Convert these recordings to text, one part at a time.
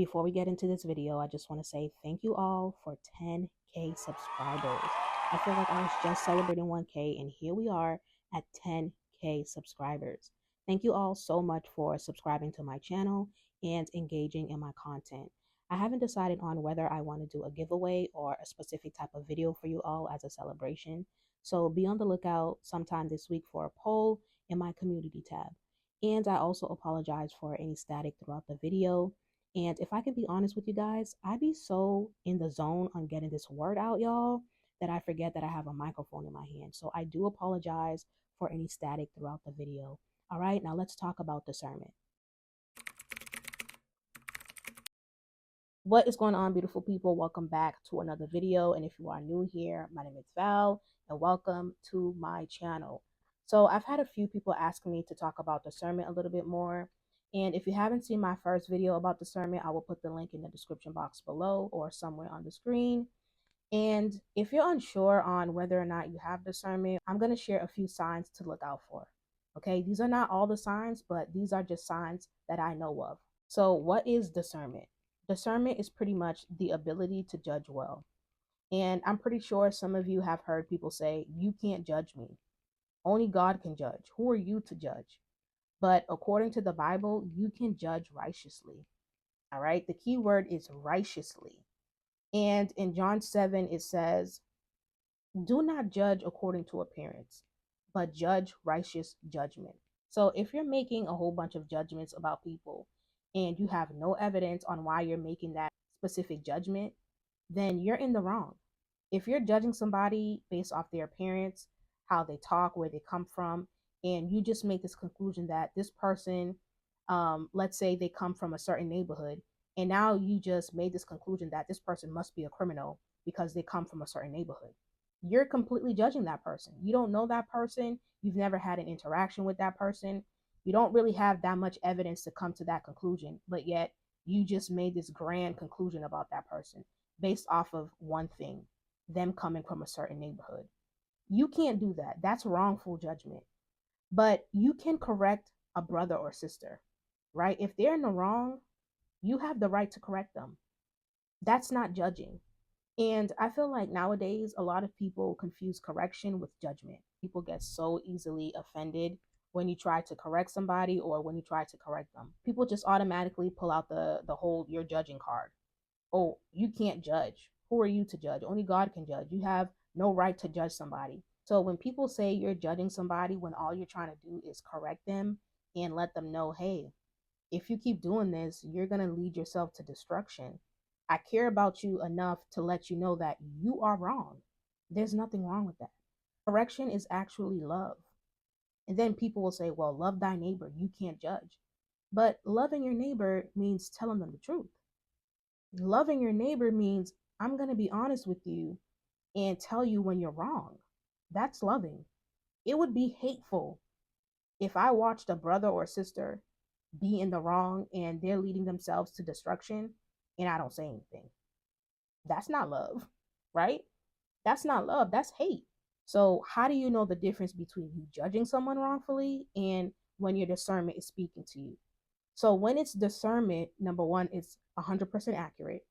Before we get into this video, I just want to say thank you all for 10K subscribers. I feel like I was just celebrating 1K and here we are at 10K subscribers. Thank you all so much for subscribing to my channel and engaging in my content. I haven't decided on whether I want to do a giveaway or a specific type of video for you all as a celebration. So be on the lookout sometime this week for a poll in my community tab. And I also apologize for any static throughout the video. And if I can be honest with you guys, I be so in the zone on getting this word out, y'all, that I forget that I have a microphone in my hand. So I do apologize for any static throughout the video. All right, now let's talk about discernment. What is going on, beautiful people? Welcome back to another video. And if you are new here, my name is Val and welcome to my channel. So I've had a few people asking me to talk about discernment a little bit more. And if you haven't seen my first video about discernment, I will put the link in the description box below or somewhere on the screen. And if you're unsure on whether or not you have discernment, I'm going to share a few signs to look out for. Okay, these are not all the signs, but these are just signs that I know of. So what is discernment? Discernment is pretty much the ability to judge well. And I'm pretty sure some of you have heard people say, you can't judge me. Only God can judge. Who are you to judge? But according to the Bible, you can judge righteously. All right. The key word is righteously. And in John 7, it says, do not judge according to appearance, but judge righteous judgment. So if you're making a whole bunch of judgments about people and you have no evidence on why you're making that specific judgment, then you're in the wrong. If you're judging somebody based off their appearance, how they talk, where they come from, and you just make this conclusion that this person, let's say they come from a certain neighborhood, and now you just made this conclusion that this person must be a criminal because they come from a certain neighborhood. You're completely judging that person. You don't know that person. You've never had an interaction with that person. You don't really have that much evidence to come to that conclusion, but yet you just made this grand conclusion about that person based off of one thing, them coming from a certain neighborhood. You can't do that. That's wrongful judgment. But you can correct a brother or sister, right? If they're in the wrong, you have the right to correct them. That's not judging. And I feel like nowadays, a lot of people confuse correction with judgment. People get so easily offended when you try to correct somebody or when you try to correct them. People just automatically pull out the whole you're judging card. Oh, you can't judge. Who are you to judge? Only God can judge. You have no right to judge somebody. So when people say you're judging somebody when all you're trying to do is correct them and let them know, hey, if you keep doing this, you're going to lead yourself to destruction. I care about you enough to let you know that you are wrong. There's nothing wrong with that. Correction is actually love. And then people will say, well, love thy neighbor. You can't judge. But loving your neighbor means telling them the truth. Loving your neighbor means I'm going to be honest with you and tell you when you're wrong. That's loving. It would be hateful if I watched a brother or sister be in the wrong and they're leading themselves to destruction and I don't say anything. That's not love, right? That's not love. That's hate. So how do you know the difference between you judging someone wrongfully and when your discernment is speaking to you? So when it's discernment, number one, it's 100% accurate.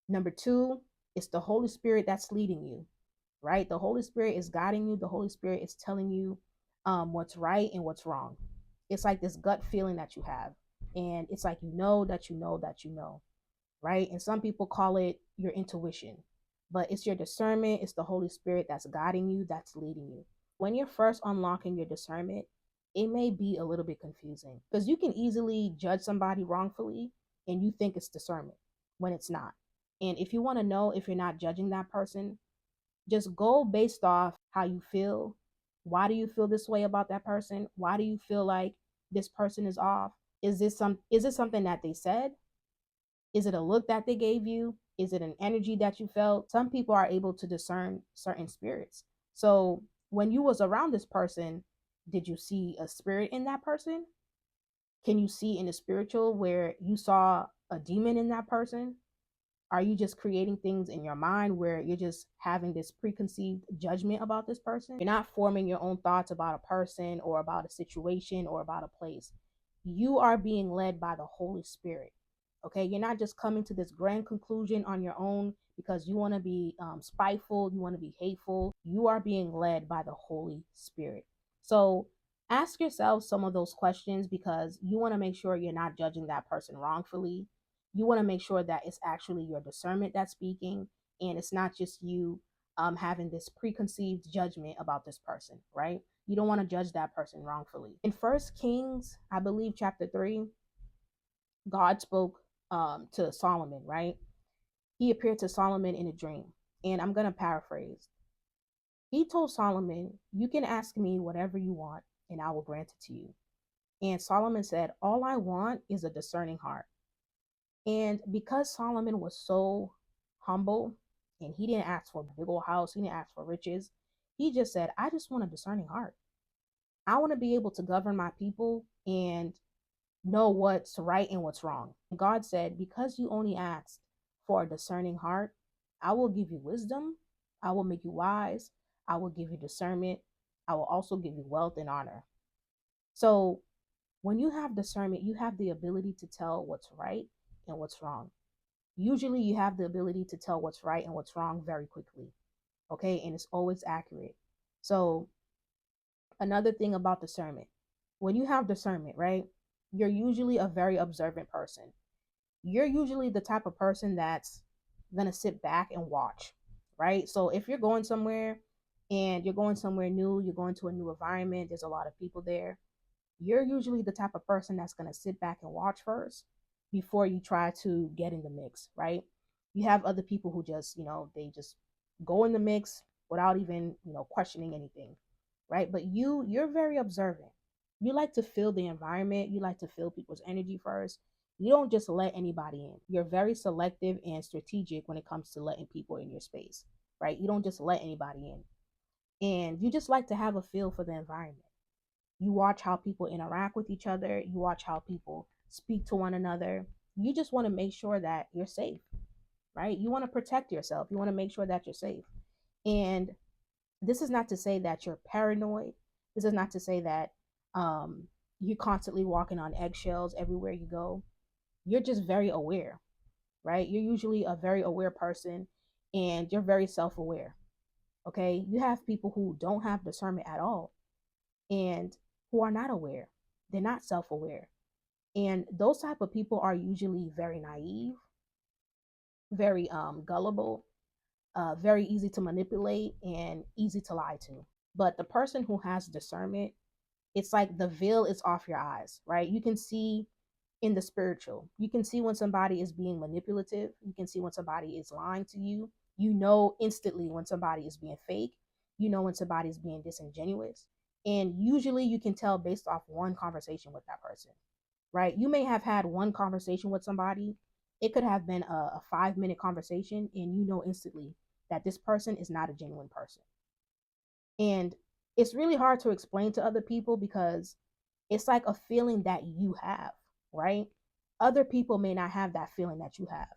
Number two, it's the Holy Spirit that's leading you, right? The Holy Spirit is guiding you. The Holy Spirit is telling you what's right and what's wrong. It's like this gut feeling that you have. And it's like you know that you know that you know, right? And some people call it your intuition, but it's your discernment. It's the Holy Spirit that's guiding you, that's leading you. When you're first unlocking your discernment, it may be a little bit confusing because you can easily judge somebody wrongfully and you think it's discernment when it's not. And if you want to know if you're not judging that person, just go based off how you feel. Why do you feel this way about that person? Why do you feel like this person is off? Is it something that they said? Is it a look that they gave you? Is it an energy that you felt? Some people are able to discern certain spirits. So when you was around this person, did you see a spirit in that person? Can you see in the spiritual where you saw a demon in that person? Are you just creating things in your mind where you're just having this preconceived judgment about this person? You're not forming your own thoughts about a person or about a situation or about a place. You are being led by the Holy Spirit. Okay, you're not just coming to this grand conclusion on your own because you want to be spiteful, you want to be hateful. You are being led by the Holy Spirit. So ask yourself some of those questions because you want to make sure you're not judging that person wrongfully. You want to make sure that it's actually your discernment that's speaking, and it's not just you having this preconceived judgment about this person, right? You don't want to judge that person wrongfully. In First Kings, I believe chapter 3, God spoke to Solomon, right? He appeared to Solomon in a dream. And I'm going to paraphrase. He told Solomon, "You can ask me whatever you want, and I will grant it to you." And Solomon said, "All I want is a discerning heart." And because Solomon was so humble and he didn't ask for a big old house, he didn't ask for riches, he just said, "I just want a discerning heart. I want to be able to govern my people and know what's right and what's wrong." God said, "Because you only asked for a discerning heart, I will give you wisdom. I will make you wise. I will give you discernment. I will also give you wealth and honor." So when you have discernment, you have the ability to tell what's right and what's wrong. Usually you have the ability to tell what's right and what's wrong very quickly. Okay. And it's always accurate. So another thing about discernment, when you have discernment, right, you're usually a very observant person. You're usually the type of person that's going to sit back and watch, right? So if you're going somewhere and you're going somewhere new, you're going to a new environment, there's a lot of people there, you're usually the type of person that's going to sit back and watch first before you try to get in the mix, right? You have other people who just, they just go in the mix without even, questioning anything, right? But you're very observant. You like to feel the environment, you like to feel people's energy first. You don't just let anybody in. You're very selective and strategic when it comes to letting people in your space, right? You don't just let anybody in. And you just like to have a feel for the environment. You watch how people interact with each other, you watch how people speak to one another. You just want to make sure that you're safe, right? You want to protect yourself. You want to make sure that you're safe. And this is not to say that you're paranoid. This is not to say that um, you're constantly walking on eggshells everywhere you go. You're just very aware, right? You're usually a very aware person and you're very self aware. Okay. You have people who don't have discernment at all and who are not aware. They're not self aware. And those type of people are usually very naive, very gullible, very easy to manipulate, and easy to lie to. But the person who has discernment, it's like the veil is off your eyes, right? You can see in the spiritual. You can see when somebody is being manipulative. You can see when somebody is lying to you. You know instantly when somebody is being fake. You know when somebody is being disingenuous. And usually you can tell based off one conversation with that person, right? You may have had one conversation with somebody. It could have been a 5-minute conversation, and you know instantly that this person is not a genuine person. And it's really hard to explain to other people because it's like a feeling that you have, right? Other people may not have that feeling that you have.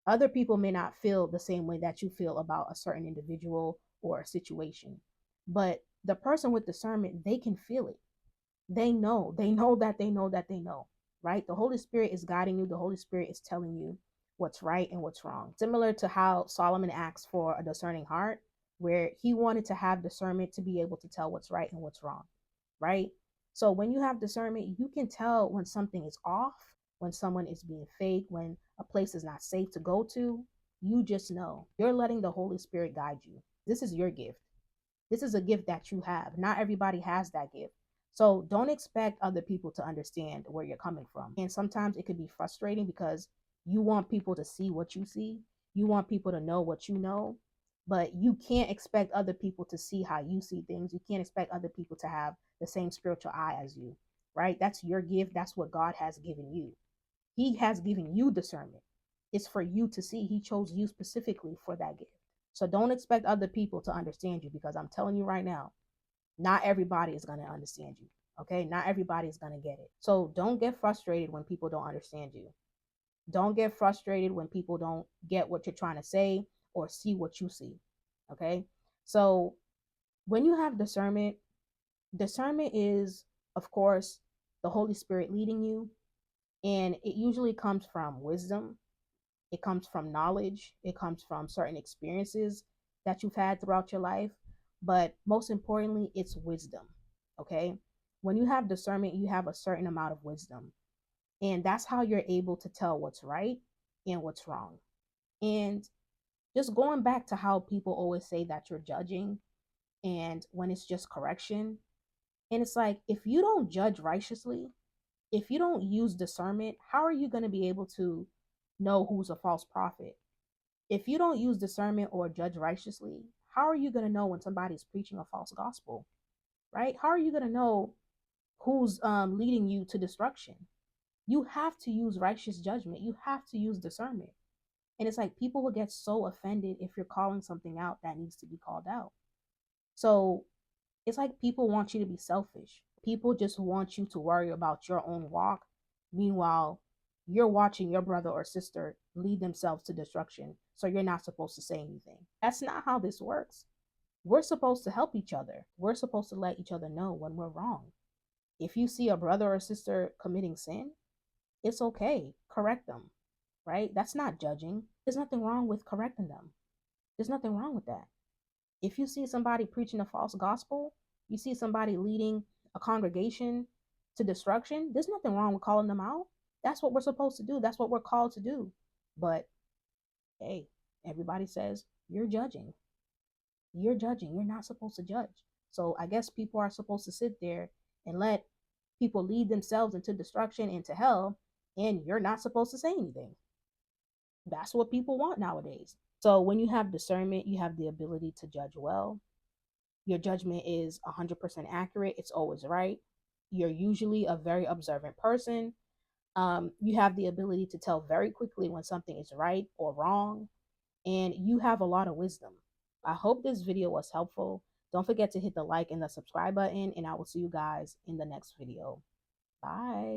Other people may not feel the same way that you feel about a certain individual or a situation. But the person with discernment, they can feel it. They know that they know that they know, right? The Holy Spirit is guiding you. The Holy Spirit is telling you what's right and what's wrong. Similar to how Solomon asked for a discerning heart, where he wanted to have discernment to be able to tell what's right and what's wrong, right? So when you have discernment, you can tell when something is off, when someone is being fake, when a place is not safe to go to. You just know. You're letting the Holy Spirit guide you. This is your gift. This is a gift that you have. Not everybody has that gift. So don't expect other people to understand where you're coming from. And sometimes it could be frustrating because you want people to see what you see. You want people to know what you know, but you can't expect other people to see how you see things. You can't expect other people to have the same spiritual eye as you, right? That's your gift. That's what God has given you. He has given you discernment. It's for you to see. He chose you specifically for that gift. So don't expect other people to understand you because I'm telling you right now, not everybody is going to understand you. Okay. Not everybody is going to get it. So don't get frustrated when people don't understand you. Don't get frustrated when people don't get what you're trying to say or see what you see. Okay. So when you have discernment, discernment is, of course, the Holy Spirit leading you. And it usually comes from wisdom, it comes from knowledge, it comes from certain experiences that you've had throughout your life. But most importantly, it's wisdom. Okay. When you have discernment, you have a certain amount of wisdom. And that's how you're able to tell what's right and what's wrong. And just going back to how people always say that you're judging and when it's just correction. And it's like, if you don't judge righteously, if you don't use discernment, how are you going to be able to know who's a false prophet? If you don't use discernment or judge righteously, how are you going to know when somebody's preaching a false gospel? Right? How are you going to know who's leading you to destruction? You have to use righteous judgment. You have to use discernment. And it's like people will get so offended if you're calling something out that needs to be called out. So it's like people want you to be selfish. People just want you to worry about your own walk. Meanwhile, you're watching your brother or sister lead themselves to destruction. So you're not supposed to say anything. That's not how this works. We're supposed to help each other. We're supposed to let each other know when we're wrong. If you see a brother or sister committing sin, it's okay. Correct them, right? That's not judging. There's nothing wrong with correcting them. There's nothing wrong with that. If you see somebody preaching a false gospel, you see somebody leading a congregation to destruction, there's nothing wrong with calling them out. That's what we're supposed to do. That's what we're called to do. But hey, everybody says you're judging. You're judging. You're not supposed to judge. So I guess people are supposed to sit there and let people lead themselves into destruction, into hell, and you're not supposed to say anything. That's what people want nowadays. So when you have discernment, you have the ability to judge well. Your judgment is 100% accurate, it's always right. You're usually a very observant person. You have the ability to tell very quickly when something is right or wrong, and you have a lot of wisdom. I hope this video was helpful. Don't forget to hit the like and the subscribe button, and I will see you guys in the next video. Bye.